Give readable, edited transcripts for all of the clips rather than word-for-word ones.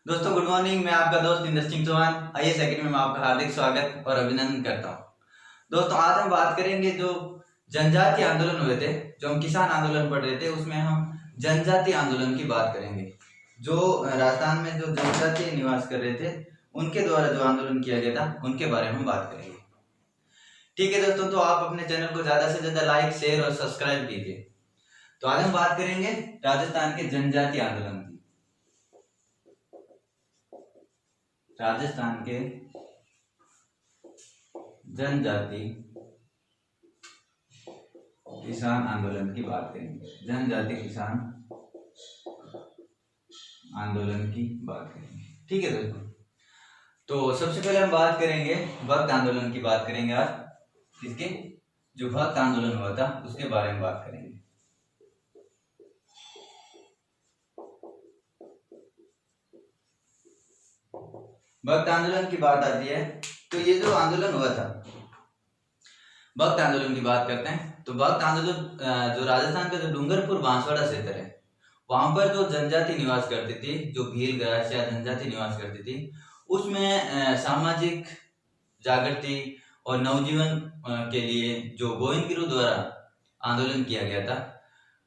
दोस्तों good morning. मैं आपका दोस्त इंद्र सिंह चौहान आईएएस एकेडमी में आपका हार्दिक स्वागत और अभिनंदन करता हूं। दोस्तों आज हम बात करेंगे जो जनजातीय आंदोलन हुए थे, जो हम किसान आंदोलन पढ़ रहे थे, उसमें हम जनजातीय आंदोलन की बात करेंगे। जो राजस्थान में जो जनजातीय निवास कर रहे थे उनके द्वारा जो आंदोलन किया गया था उनके बारे में हम बात करेंगे। ठीक है दोस्तों, तो आप अपने चैनल को ज्यादा से ज्यादा लाइक शेयर और सब्सक्राइब कीजिए। तो आज हम बात करेंगे राजस्थान के जनजातीय आंदोलन की। राजस्थान के जनजाति किसान आंदोलन की बात करेंगे। जनजाति किसान आंदोलन की बात करेंगे। ठीक है दोस्तों, तो सबसे पहले हम बात करेंगे भक्त आंदोलन की बात करेंगे। आज इसके जो भक्त आंदोलन हुआ था उसके बारे में बात करेंगे। भक्त आंदोलन की बात आती है तो ये जो आंदोलन हुआ था, भक्त आंदोलन की बात करते हैं। तो भक्त आंदोलन जो राजस्थान का जो डूंगरपुर बांसवाड़ा क्षेत्र है, वहां पर जो जनजाति निवास करती थी, जो भील गरासिया जनजाति निवास करती थी, उसमें सामाजिक जागृति और नवजीवन के लिए जो गोविंद गिरु द्वारा आंदोलन किया गया था,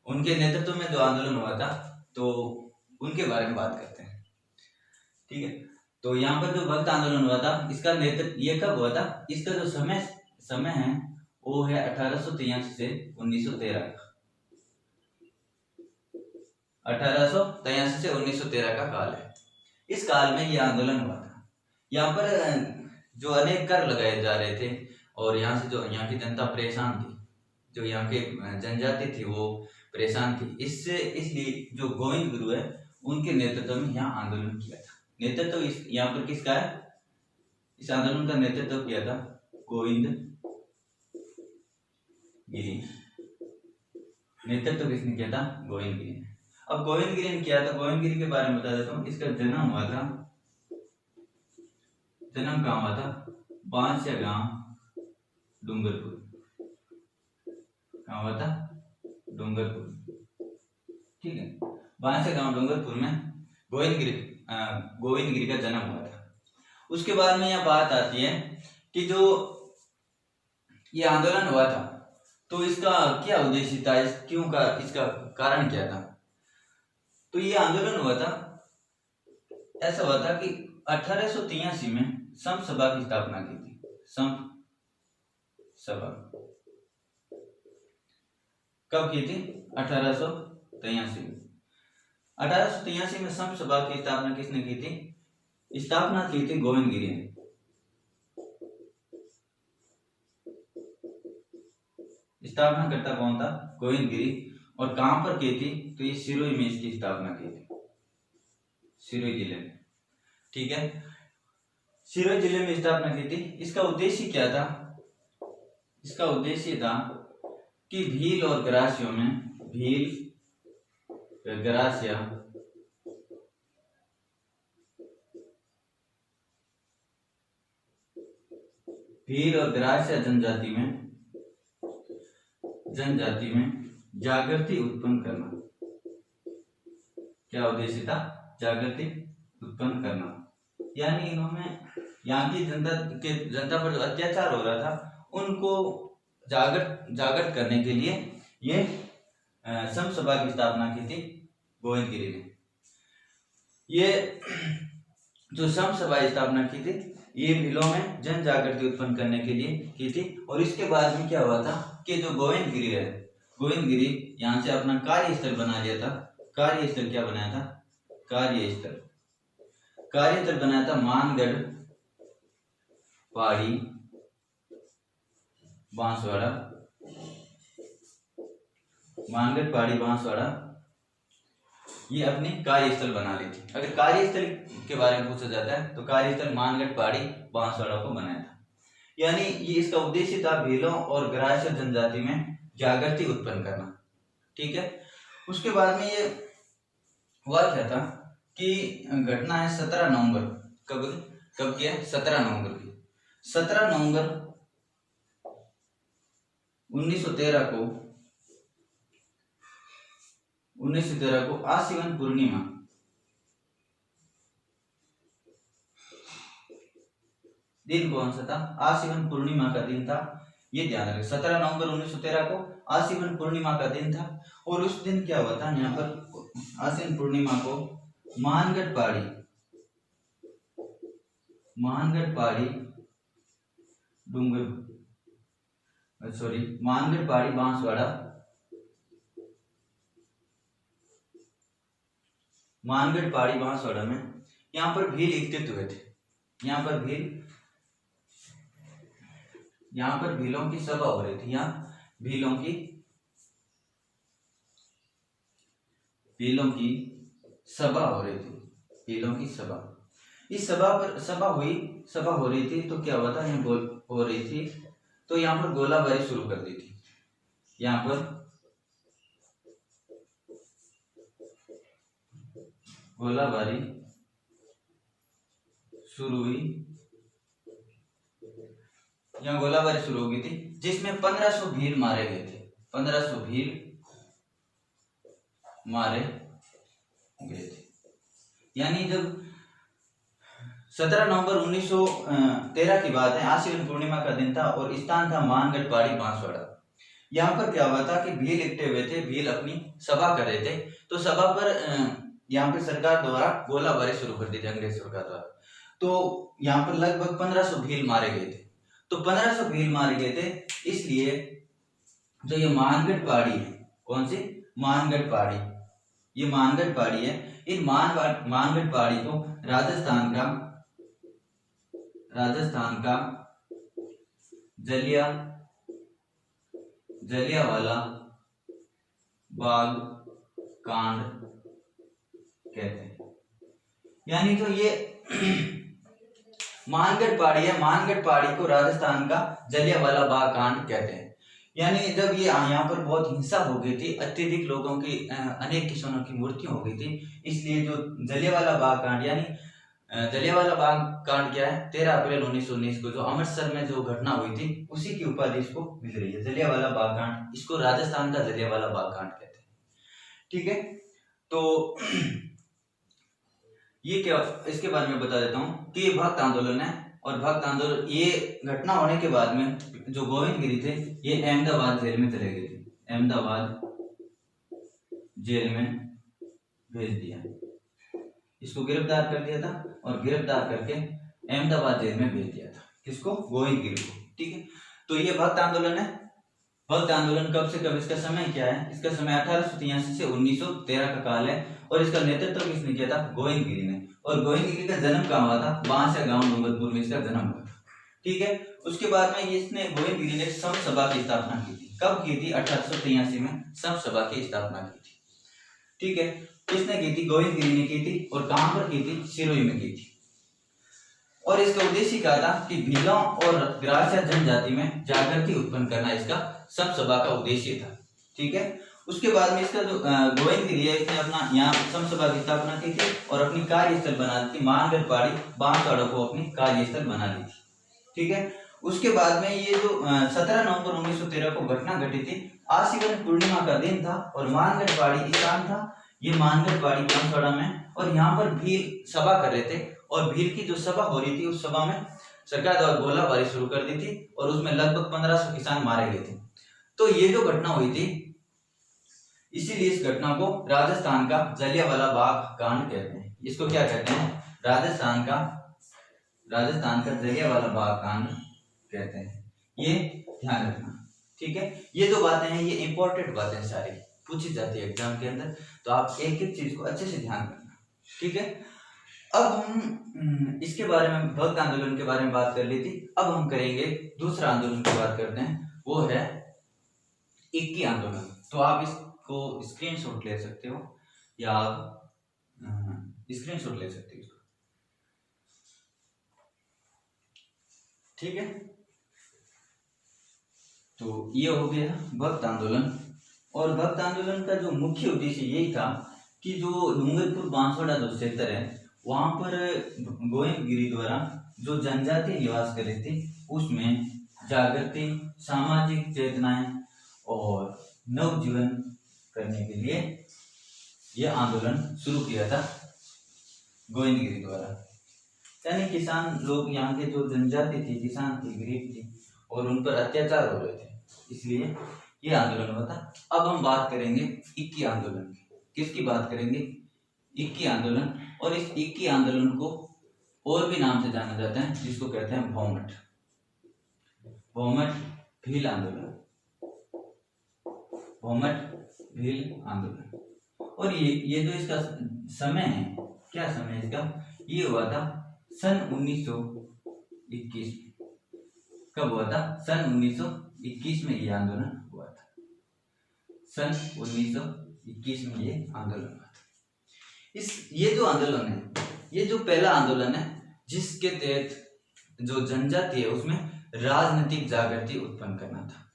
उनके नेतृत्व में जो आंदोलन हुआ था, तो उनके बारे में बात करते हैं। ठीक है, तो यहाँ पर जो भक्त आंदोलन हुआ था इसका नेतृत्व ये कब हुआ था, इसका जो समय है वो है 1883 से 1913 का। 1883 से 1913 का काल है। इस काल में ये आंदोलन हुआ था। यहाँ पर जो अनेक कर लगाए जा रहे थे और यहाँ से जो यहाँ की जनता परेशान थी, जो यहाँ के जनजाति थी वो परेशान थी। इससे इसलिए जो गोविंद गुरु है उनके नेतृत्व में यहाँ आंदोलन किया था। नेतृत्व यहाँ पर किसका है? इस आंदोलन का नेतृत्व किया था गोविंद गिरी। नेतृत्व किसने किया था? गोविंद गिरी ने। अब गोविंद गिरी ने किया था, गोविंद गिरी के बारे में बता देता हूँ। इसका जन्म हुआ था, जन्म कहाँ हुआ था? बांसिया गांव डूंगरपुर। कहाँ हुआ था? डूंगरपुर। ठीक है, बांसिया गांव डूंगरपुर में गोविंद गिरी का जन्म हुआ था। उसके बाद में यह बात आती है कि जो ये आंदोलन हुआ था तो इसका क्या उद्देश्य था, इसका कारण क्या था? तो ये आंदोलन हुआ था, ऐसा हुआ था कि 1883 में संत सभा की स्थापना की थी। संत सभा कब की थी? 1883 में। 1883 में संत सभा की स्थापना किसने की थी? स्थापना की थी गोविंद गिरी ने। स्थापना करता कौन था? गोविंद गिरी। और कहां पर की थी? तो ये सिरोही में इसकी स्थापना की थी, सिरोही जिले में। ठीक है, सिरोही जिले में स्थापना की थी। इसका उद्देश्य क्या था? इसका उद्देश्य था कि भील और गरासियों में, भील गरासिया भील और गरासिया जनजाति में जागृति उत्पन्न करना। क्या उद्देश्य था? जागृति उत्पन्न करना। यानी इन्होंने यहाँ की जनता पर जो अत्याचार हो रहा था उनको जागृत करने के लिए ये संत सभा की स्थापना की थी गोविंद गिरी ने। ये जो संत सभा की स्थापना की थी ये भीलों में जन जागृति उत्पन्न करने के लिए की थी। और इसके बाद में क्या हुआ था कि जो गोविंद गिरी है, गोविंद गिरी यहाँ से अपना कार्यस्थल बना लिया था। कार्यस्थल क्या बनाया था? कार्यस्थल बनाया था मानगढ़ पहाड़ी बांसवाड़ा। मानगढ़ पहाड़ी बांसवाड़ा ये अपनी कार्यस्थल बना ली थी। अगर कार्यस्थल के बारे में पूछा जाता है तो कार्यस्थल मानगढ़ पहाड़ी बांसवाड़ा को बनाया था। यानी ये इसका उद्देश्य था भीलों और गरासिया जनजाति में जागृति उत्पन्न करना। ठीक है, उसके बाद में ये हुआ क्या था कि घटना है 17 नवंबर। कब की है? 17 नवंबर की। 17 नवंबर 1913 को आश्विन पूर्णिमा दिन कौन सा था? आश्विन पूर्णिमा का दिन था, ये ध्यान रखें। 17 नवंबर 1913 को आश्विन पूर्णिमा का दिन था। और उस दिन क्या हुआ था, यहाँ पर आश्विन पूर्णिमा को मानगढ़ पहाड़ी मानगढ़ पहाड़ी बांसवाड़ा, मानगढ़ पहाड़ी बांसवाड़ा में यहाँ पर भील एकत्रित हुए थे। यहाँ पर भीलों की सभा हो रही थी। यहाँ भीलों की सभा हो रही थी। भीलों की सभा, इस सभा हो रही थी। तो क्या हुआ था, यहाँ हो रही थी तो यहाँ पर गोलाबारी शुरू कर दी थी। यहाँ पर गोलाबारी शुरू हुई, यहाँ गोलाबारी शुरू हो गई थी, जिसमें 1500 भील मारे गए थे। 1500 भील मारे गए थे। यानी जब 17 नवंबर 1913 की बात है, आश्विन पूर्णिमा का दिन था और स्थान था मानगढ़ पहाड़ी बांसवाड़ा। यहाँ पर क्या हुआ था कि भील इकट्ठे हुए थे, भील अपनी सभा कर रहे थे। तो सभा पर यहाँ पे सरकार द्वारा गोलाबारी शुरू कर दी थी, अंग्रेज सरकार द्वारा। तो यहाँ पर लगभग 1500 भील मारे गए थे। तो 1500 भील मारे गए थे, इसलिए जो ये मानगढ़ पहाड़ी है, कौन सी? मानगढ़ पहाड़ी, ये मानगढ़ पहाड़ी है। इन मानगढ़ पहाड़ी को राजस्थान का जलियांवाला बाग कांड कहते हैं। यानी तो ये मानगढ़ पहाड़ी है, मानगढ़ पहाड़ी को राजस्थान का जलियांवाला बाग कांड कहते हैं। यानी जब ये यहाँ पर बहुत हिंसा हो गई थी, अत्यधिक लोगों की अनेक किसानों की मृत्यु हो गई थी, इसलिए जो जलियांवाला बाग कांड, यानी जलियांवाला बाग कांड क्या है, 13 अप्रैल 1919 को जो अमृतसर में जो घटना हुई थी, उसी की उपाधि इसको मिल रही है, जलियांवाला बाग कांड। इसको राजस्थान का जलियांवाला बाग कांड कहते हैं। ठीक है, तो ये क्या, इसके बारे में बता देता हूँ कि ये भक्त आंदोलन है। और भक्त आंदोलन, ये घटना होने के बाद में जो गोविंद गिरी थे, ये अहमदाबाद जेल में चले गए थे। अहमदाबाद जेल में भेज दिया, इसको गिरफ्तार कर दिया था और गिरफ्तार करके अहमदाबाद जेल में भेज दिया था। किसको? गोविंद गिरी को। ठीक है, तो ये भक्त आंदोलन है। भक्त आंदोलन कब से कब, इसका समय क्या है? इसका समय 1883 से 1913 का काल है। और इसका नेतृत्व किसने किया था? गोविंद गिरी ने। और गोविंद गिरी का जन्म कहाँ हुआ था? बांसा गांव डूंगरपुर में इसका जन्म हुआ था। ठीक है, उसके बाद में इसने, गोविंद गिरी ने सम सभा की स्थापना की थी। कब की थी? 1883 में सम सभा की स्थापना की थी। ठीक है, किसने की थी? गोविंद गिरी ने की थी। और कहां पर की थी? सिरोही में की थी। और इसका उद्देश्य क्या था कि भीलों और ग्रासिया जनजाति में जागृति उत्पन्न करना इसका सम सभा का उद्देश्य था। ठीक है, उसके बाद में इसका जो गोविंद गिरी है, इसने अपना यहाँ सम सभा की स्थापना की थी और अपनी कार्यस्थल बना दी थी। मानगढ़ पहाड़ी बांसवाड़ा को अपनी कार्यस्थल बना ली थी। ठीक है, उसके बाद में ये जो 17 नवंबर 1913 को घटना घटी थी, आश्विन पूर्णिमा का दिन था और मानगढ़ पहाड़ी स्थान था, ये मानगढ़ पहाड़ी बांसवाड़ा में। और यहाँ पर भील सभा कर रहे थे और भील की जो सभा हो रही थी, उस सभा में सरकार द्वारा गोलाबारी शुरू कर दी थी और उसमें लगभग 1500 किसान मारे गए थे। तो ये जो घटना हुई थी, इसीलिए इस घटना को राजस्थान का जलियांवाला बाग कांड कहते हैं। इसको क्या कहते हैं? राजस्थान का जलियांवाला बाग कांड कहते हैं। ये ध्यान रखना। ठीक है, ये जो बातें हैं, ये इंपॉर्टेंट बातें सारी पूछी जाती है एग्जाम के अंदर, तो आप एक एक चीज को अच्छे से ध्यान रखना। ठीक है, अब हम इसके बारे में, भक्त आंदोलन के बारे में बात कर ली थी। अब हम करेंगे दूसरा आंदोलन की बात करते हैं, वो है इक्की आंदोलन। तो आप इसको स्क्रीनशॉट ले सकते हो या आप स्क्रीनशॉट ले सकते हो इसको। ठीक है, तो ये हो गया भक्त आंदोलन। और भक्त आंदोलन का जो मुख्य उद्देश्य यही था कि जो डूंगरपुर बांसवाड़ा जो क्षेत्र है, वहां पर गोविंद गिरी द्वारा जो जनजाति निवास कर रही थी, उसमें जागृति, सामाजिक चेतनाएं और नवजीवन करने के लिए यह आंदोलन शुरू किया था गोविंद गिरी द्वारा। यानी किसान लोग, यहाँ के जो जनजाति थी, किसान थी, गरीब थी, और उन पर अत्याचार हो रहे थे, इसलिए ये आंदोलन हुआ था। अब हम बात करेंगे इक्की आंदोलन की। किसकी बात करेंगे? इक्की आंदोलन। और इस इक्की आंदोलन को और भी नाम से जाना जाता है, जिसको कहते हैं भौमट, भौमट भील आंदोलन, भौमट भील आंदोलन। और ये जो इसका समय है, क्या समय है इसका? ये हुआ था सन 1921। कब हुआ था? सन 1921 में ये आंदोलन हुआ था। सन 1921 में ये आंदोलन हुआ था। ये जो आंदोलन है, ये जो पहला आंदोलन है, जिसके तहत जो जनजाति है उसमें राजनीतिक जागृति उत्पन्न करना था।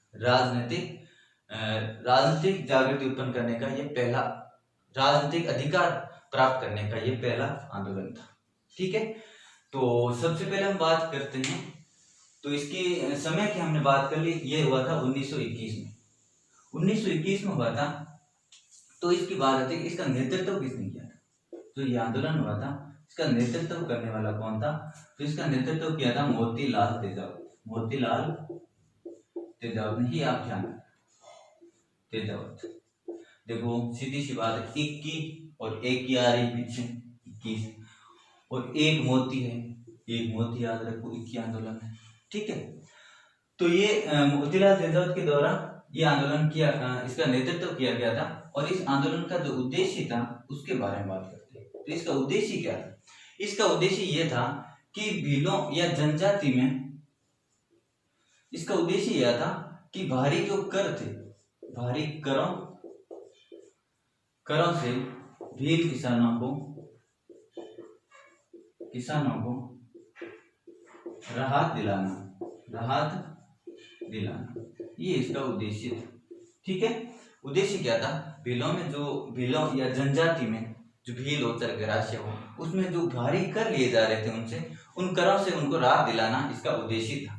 राजनीतिक जागृति उत्पन्न करने का ये पहला, राजनीतिक अधिकार प्राप्त करने का ये पहला आंदोलन था। ठीक है, तो सबसे पहले हम बात करते हैं, तो इसकी समय की हमने बात कर ली, ये हुआ था 1921 में। 1921 में हुआ था। तो इसकी बात आती है, इसका नेतृत्व किसने किया था? जो ये आंदोलन हुआ था, इसका नेतृत्व करने वाला कौन था? तो इसका नेतृत्व किया था मोतीलाल तेजावत। मोतीलाल तेजावत ने ही, आप ध्यान रखना, तेजावत। देखो सीधी सी बात है, 21 और 1 की आ रही पीछे 21, और एक मोती है, एक मोती याद रखो, इक्की आंदोलन है। ठीक है, तो ये मोतीलाल तेजावत के द्वारा ये आंदोलन किया, इसका नेतृत्व किया गया था। और इस आंदोलन का जो उद्देश्य था उसके बारे में बात करते हैं। तो इसका उद्देश्य क्या था? इसका उद्देश्य ये था कि भीलों या जनजाति में, इसका उद्देश्य यह था कि भारी जो कर थे, भारी करों से भील किसानों को राहत दिलाना, ये इसका उद्देश्य था। ठीक है, उद्देश्य क्या था? भीलों या जनजाति में जो भील हो, चरगरास्य हो, उसमें जो भारी कर लिए जा रहे थे उनसे, उन करों से उनको राहत दिलाना इसका उद्देश्य था।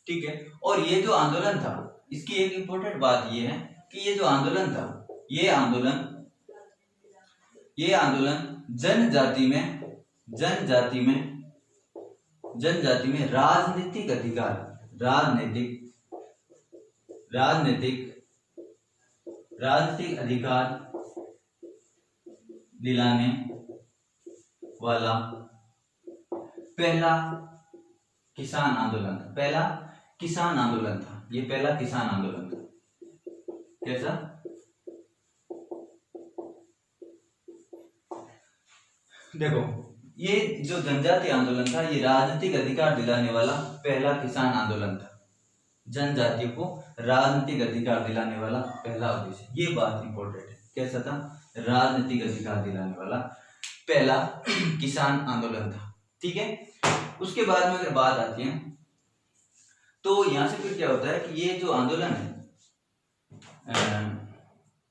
ठीक है, और ये जो आंदोलन था, इसकी एक इंपॉर्टेंट बात ये है कि ये जो आंदोलन था, ये आंदोलन जनजाति में राजनीतिक अधिकार दिलाने वाला पहला किसान आंदोलन था। ये पहला किसान आंदोलन था। कैसा? देखो, ये जो जनजाति आंदोलन था, ये राजनीतिक अधिकार दिलाने वाला पहला किसान आंदोलन था। जनजातियों को राजनीतिक अधिकार दिलाने वाला पहला उद्देश्य, ये बात इंपॉर्टेंट है। कैसा था? राजनीतिक अधिकार दिलाने वाला पहला किसान आंदोलन था। ठीक है, उसके बाद में अगर बात आती है, तो यहां से फिर क्या होता है कि ये जो आंदोलन है,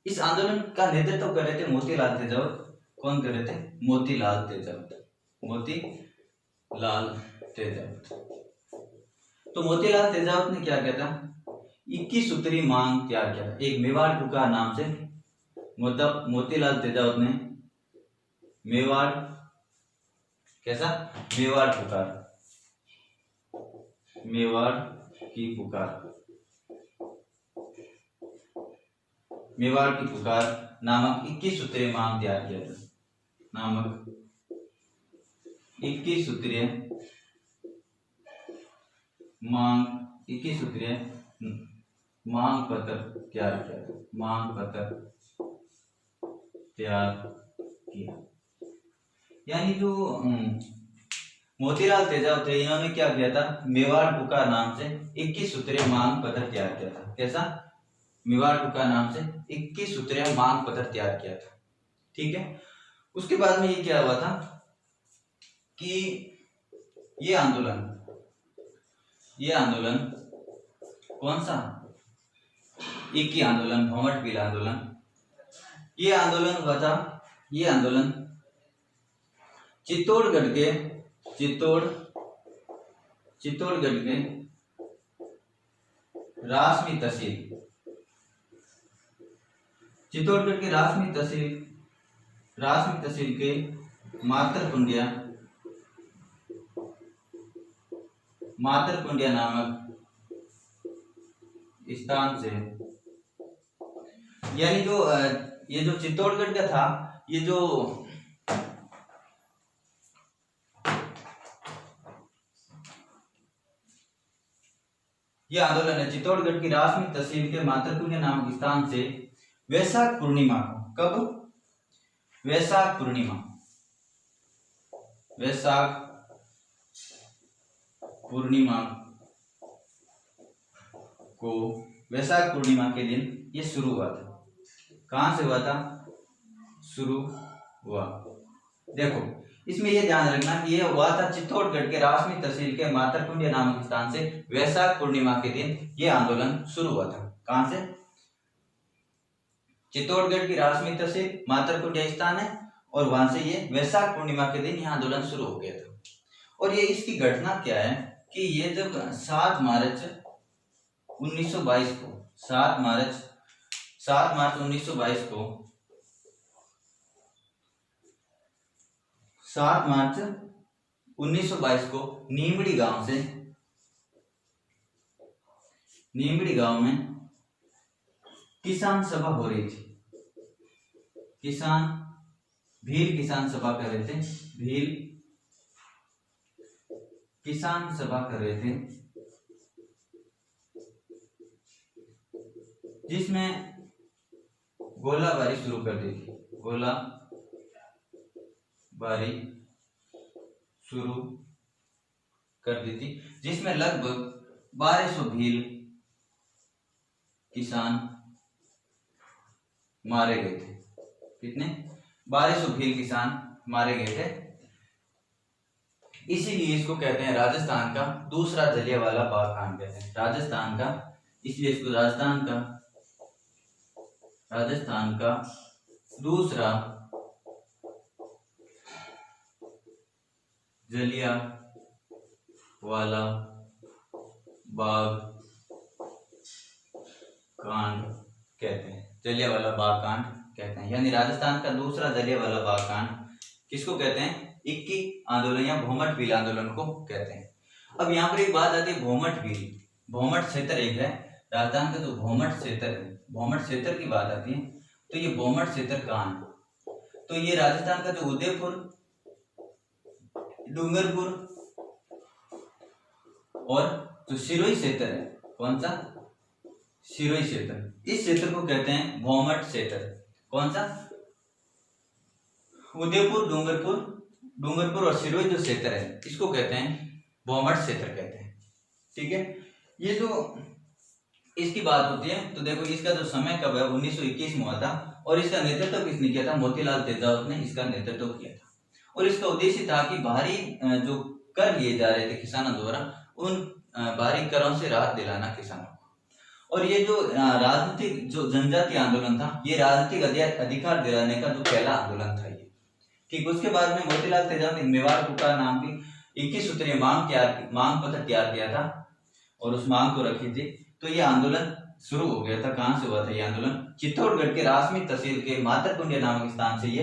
इस आंदोलन का नेतृत्व कर रहे थे मोतीलाल तेजावत। कौन कर रहे थे? मोतीलाल तेजावत। तो मोतीलाल तेजावत ने क्या किया था? 21 सूत्री मांग तैयार किया था, एक मेवाड़ पुकार नाम से। मतलब मोतीलाल तेजावत ने मेवाड़ की पुकार नामक 21 सूत्रीय मांग तैयार किया था। 21 सूत्रीय मांग पत्र तैयार किया। यानी जो मोतीलाल तेजावत थे, इन्होंने क्या किया था? मेवाड़ पुकार नाम से 21 सूत्रीय मांग पत्र तैयार किया था। कैसा? मेवाड़ पुकार नाम से 21 सूत्रीय मांग पत्र तैयार किया था। ठीक है, उसके बाद में ये क्या हुआ था कि ये आंदोलन कौन सा? इक्की आंदोलन, भौमट भील आंदोलन, ये आंदोलन हुआ था। ये आंदोलन चित्तौड़गढ़ के रासमी तहसील के मातर कुंडिया मातरकुंडिया नामक स्थान से, यानी जो ये जो चित्तौड़गढ़ का था, ये जो ये आंदोलन है चित्तौड़गढ़ की राजनीतिक तहसील के मातरकुंडिया नामक स्थान से वैशाख पूर्णिमा को, कब? वैशाख पूर्णिमा, वैशाख पूर्णिमा को, वैशाख पूर्णिमा के दिन ये शुरू हुआ था। कहां से हुआ था? शुरू हुआ। देखो इसमें ये ध्यान रखना कि ये हुआ था चित्तौड़गढ़ के राजनीतिक तहसील के मातरकुंडिया नामक स्थान से वैशाख पूर्णिमा के दिन ये आंदोलन शुरू हुआ था। कहां से? चित्तौड़गढ़ की राजनीतिक तहसील मातरकुंडिया स्थान है और वहां से ये वैशाख पूर्णिमा के दिन यह आंदोलन शुरू हो गया था। और ये इसकी घटना क्या है कि ये जब 7 मार्च 1922 को 7 मार्च 1922 को 7 मार्च 1922 को नीमड़ी गांव में किसान सभा हो रही थी। भील किसान सभा कर रहे थे, भील किसान सभा कर रहे थे, जिसमें गोलाबारी शुरू कर दी थी। गोलाबारी शुरू कर दी थी, जिसमें लगभग 1200 भील किसान मारे गए थे। कितने? 1200 भील किसान मारे गए थे। इसीलिए इसको कहते हैं राजस्थान का दूसरा जलियांवाला बाग कांड कहते हैं। राजस्थान का, इसलिए इसको राजस्थान का दूसरा जलियांवाला बाग कांड कहते हैं। जलियांवाला बाग कांड कहते हैं, यानी राजस्थान का दूसरा जलियांवाला बाग कांड किसको कहते हैं? इक्की आंदोलन या भोमट भील आंदोलन को कहते हैं। अब यहाँ पर एक बात आती है, भोमट क्षेत्र एक है राजस्थान का, जो भोमट क्षेत्र की बात आती है, तो ये भोमट क्षेत्र कहाँ है? तो ये राजस्थान का जो उदयपुर, डूंगरपुर और जो सिरोही क्षेत्र है, कौन सा? सिरोही क्षेत्र, इस क्षेत्र को कहते हैं भोमट क्षेत्र। कौन सा? उदयपुर, डूंगरपुर और सिरोही जो क्षेत्र है, इसको कहते हैं भोमट क्षेत्र कहते हैं। ठीक है, ये जो इसकी बात होती है, तो देखो इसका जो समय कब है? 1921 में हुआ था। और इसका नेतृत्व किसने किया था? मोतीलाल तेजावत ने इसका नेतृत्व किया था। और इसका उद्देश्य था कि भारी जो कर लिए जा रहे थे किसानों द्वारा, उन भारी करों से राहत दिलाना किसानों को। और ये जो राजनीतिक जो जनजातीय आंदोलन था, ये राजनीतिक अधिकार दिलाने का जो पहला आंदोलन था ये। ठीक, उसके बाद में मोतीलाल तेजावत ने मेवाड़ पुकार नाम की 21 सूत्रीय मांग पत्र तैयार किया था और उस मांग को रखी थी। तो ये आंदोलन शुरू हो गया था। कहां से हुआ था ये आंदोलन? चित्तौड़गढ़ के राजनीतिक तहसील के मातरकुंडिया नामक स्थान से ये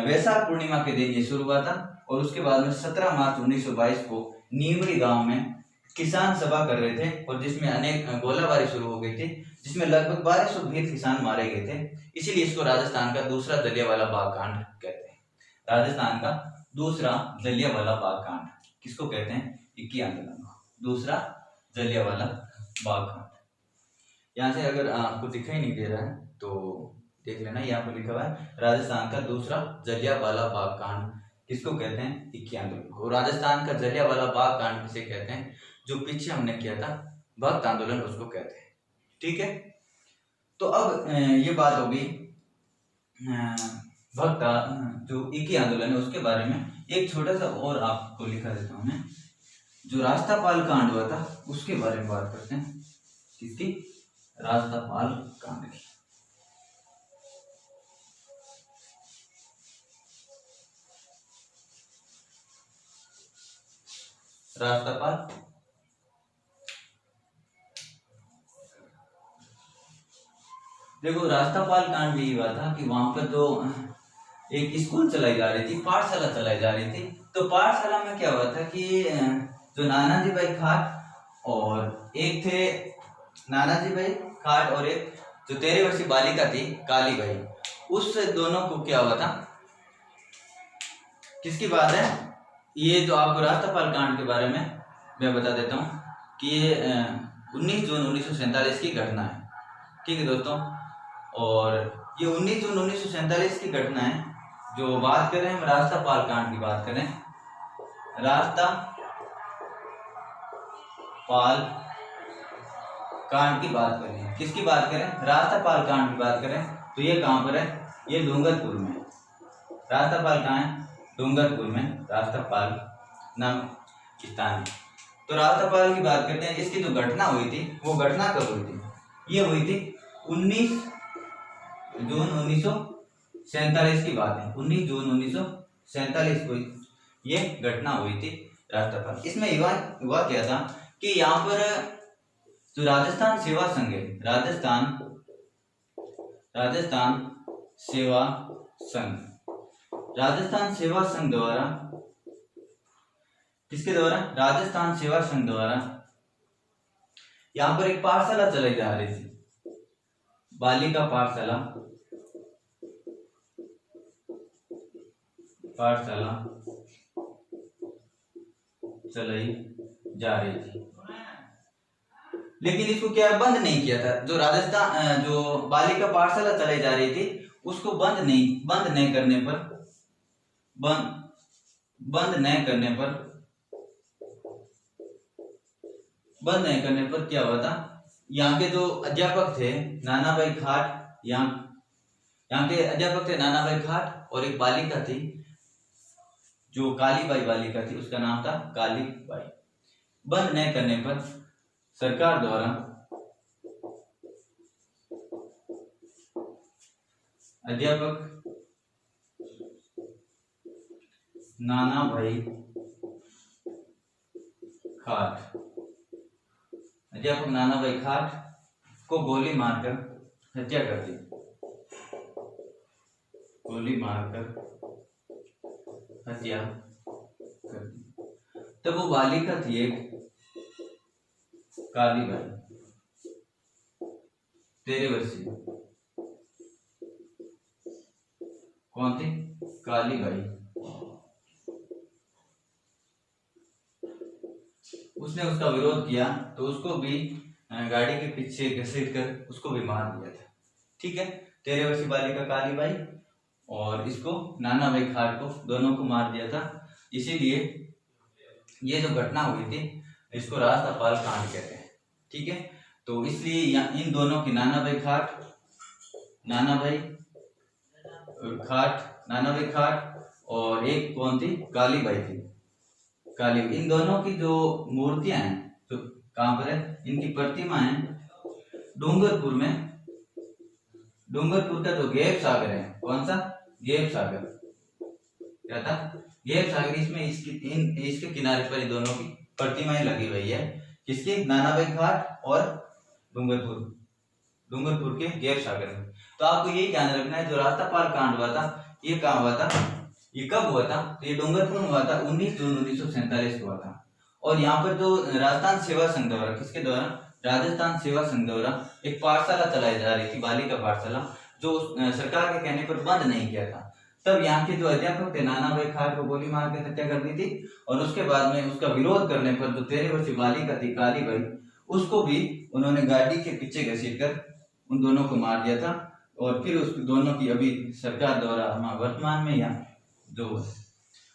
वैशाख पूर्णिमा के दिन ये शुरू हुआ था। और उसके बाद में 17 मार्च 1922 को नीमड़ी गांव में किसान सभा कर रहे थे और जिसमें अनेक गोलाबारी शुरू हो गई थी, जिसमें लगभग 1200 भील किसान मारे गए थे। इसीलिए इसको राजस्थान का दूसरा जलियांवाला बाग कांड कहते हैं। राजस्थान का दूसरा जलियांवाला बाग कांड किसको कहते हैं? इक्की आंदोलन को, दूसरा जलियांवाला बाग कांड। यहाँ से अगर आपको दिखाई नहीं दे रहा है तो देख लेना, यहाँ पर लिखा हुआ है राजस्थान का दूसरा जलियांवाला बाग कांड किसको कहते हैं? इक्की आंदोलन को। राजस्थान का जलियांवाला बाग कांड किसे कहते हैं? जो पीछे हमने किया था भक्त आंदोलन, उसको कहते हैं। ठीक है, तो अब ये बात होगी भक्त जो इक्की आंदोलन है उसके बारे में। एक छोटा सा और आपको लिखा देता हूं मैं, जो रास्तापाल कांड हुआ था उसके बारे में बात करते हैं। किसकी? रास्तापाल कांड की। रास्तापाल देखो, रास्तापाल कांड भी हुआ था कि वहां पर जो एक स्कूल चलाई जा रही थी, पाठशाला चलाई जा रही थी। तो पाठशाला में क्या हुआ था कि जो नानाजी भाई खाट और एक थे नानाजी भाई खाट और एक जो 13 वर्षीय बालिका थी काली बाई, उस दोनों को क्या हुआ था, किसकी बात है ये, जो आपको राष्ट्रपाल कांड के बारे में मैं बता देता हूँ कि ये 19 जून 1947 की घटना है। ठीक है दोस्तों, और ये 19 जून 1947 की घटना है। जो बात करें हम राष्ट्रपाल कांड की बात करें, राष्ट्रपाल कांड की बात करें, किसकी बात करें, राष्ट्रपाल कांड की बात करें, तो ये कहाँ पर है, ये डूंगरपुर में। राष्ट्रपाल कहाँ है, डूंगरपुर में, राष्ट्रपाल नाम स्थान है। तो राष्ट्रपाल की बात करते हैं। इसकी जो घटना हुई थी वो घटना कब हुई थी, ये हुई थी 19 जून 1947 की बात है। 19 जून 1947 को ये घटना हुई थी राष्ट्रपाल। इसमें हुआ क्या था कि यहाँ पर जो राजस्थान सेवा संघ है, राजस्थान सेवा संघ द्वारा, किसके द्वारा, राजस्थान सेवा संघ द्वारा यहाँ पर एक पाठशाला चलाई जा रही थी, बालिका पाठशाला चलाई जा रही थी। लेकिन इसको क्या बंद नहीं किया था। जो राजस्थान जो बालिका पाठशाला चलाई जा रही थी उसको बंद नहीं करने पर क्या हुआ था, यहाँ के जो अध्यापक थे नानाभाई खाट, यहाँ के अध्यापक थे नानाभाई खाट और एक बालिका थी जो कालीबाई बालिका थी, उसका नाम था कालीबाई। बंद नहीं करने पर सरकार द्वारा अध्यापक नानाभाई खाट को गोली मारकर हत्या कर दी। तब वो बालिका थी एक कालीबाई, 13 वर्षीय, कौन थी, कालीबाई। उसने उसका विरोध किया तो उसको भी गाड़ी के पीछे घसीट कर उसको भी मार दिया था। ठीक है, 13 वर्षीय बालिका कालीबाई और इसको नानाभाई खाट को, दोनों को मार दिया था। इसीलिए ये जो घटना हुई थी इसको राष्ट्रपाल कांड कहते हैं। ठीक है, तो इसलिए इन दोनों की नानाभाई खाट और एक कौन थी, कालीबाई थी। इन दोनों की जो मूर्तियां हैं, जो कहां पर है, इनकी प्रतिमा है डूंगरपुर में। डूंगरपुर का जो गेप सागर है, कौन सा, गेप सागर, क्या था, गेप सागर। इसमें इसके किनारे पर दोनों की प्रतिमाएं लगी हुई है, किसकी, नानाभाई खाट और डूंगरपुर के गेप सागर में। तो आपको यही ध्यान रखना है, जो राष्ट्रपाल कांड हुआ था ये कहाँ हुआ था, ये कब हुआ था, तो ये डूंगरपुर में हुआ था, 19 जून 1947 को हुआ था। और यहाँ पर जो राजस्थान सेवा संघ द्वारा, किसके द्वारा, राजस्थान सेवा संघ द्वारा एक पाठशाला चलाई जा रही थी, बालिका पाठशाला, जो सरकार के कहने पर बंद नहीं किया था। तब यहाँ के जो अध्यापक थे नानाभाई खाट को गोली मार के हत्या कर दी थी, और उसके बाद में उसका विरोध करने पर जो 13 वर्षीय बालिका थी कालीबाई, उसको भी उन्होंने गाड़ी के पीछे घसीट कर उन दोनों को मार दिया था। और फिर उस दोनों की अभी सरकार द्वारा वर्तमान में, यहाँ जो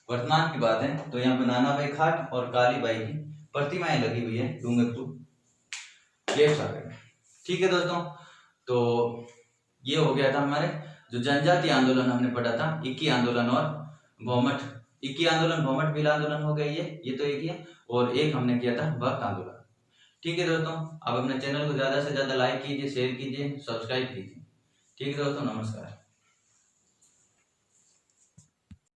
वर्तमान की बात है, तो यहाँ पे नानाभाई खाट और कालीबाई की प्रतिमाएं लगी हुई है डूंगरपुर गेप सागर में। ठीक है दोस्तों, तो ये हो गया था हमारे जो जनजाति आंदोलन हमने पढ़ा था, इक्की आंदोलन और भौमठ, इक्की आंदोलन भौमठ भील आंदोलन हो गया, ये तो एक ही है, और एक हमने किया था भक्त आंदोलन। ठीक है दोस्तों, आप अपने चैनल को ज्यादा से ज्यादा लाइक कीजिए, शेयर कीजिए, सब्सक्राइब कीजिए। ठीक है दोस्तों, नमस्कार।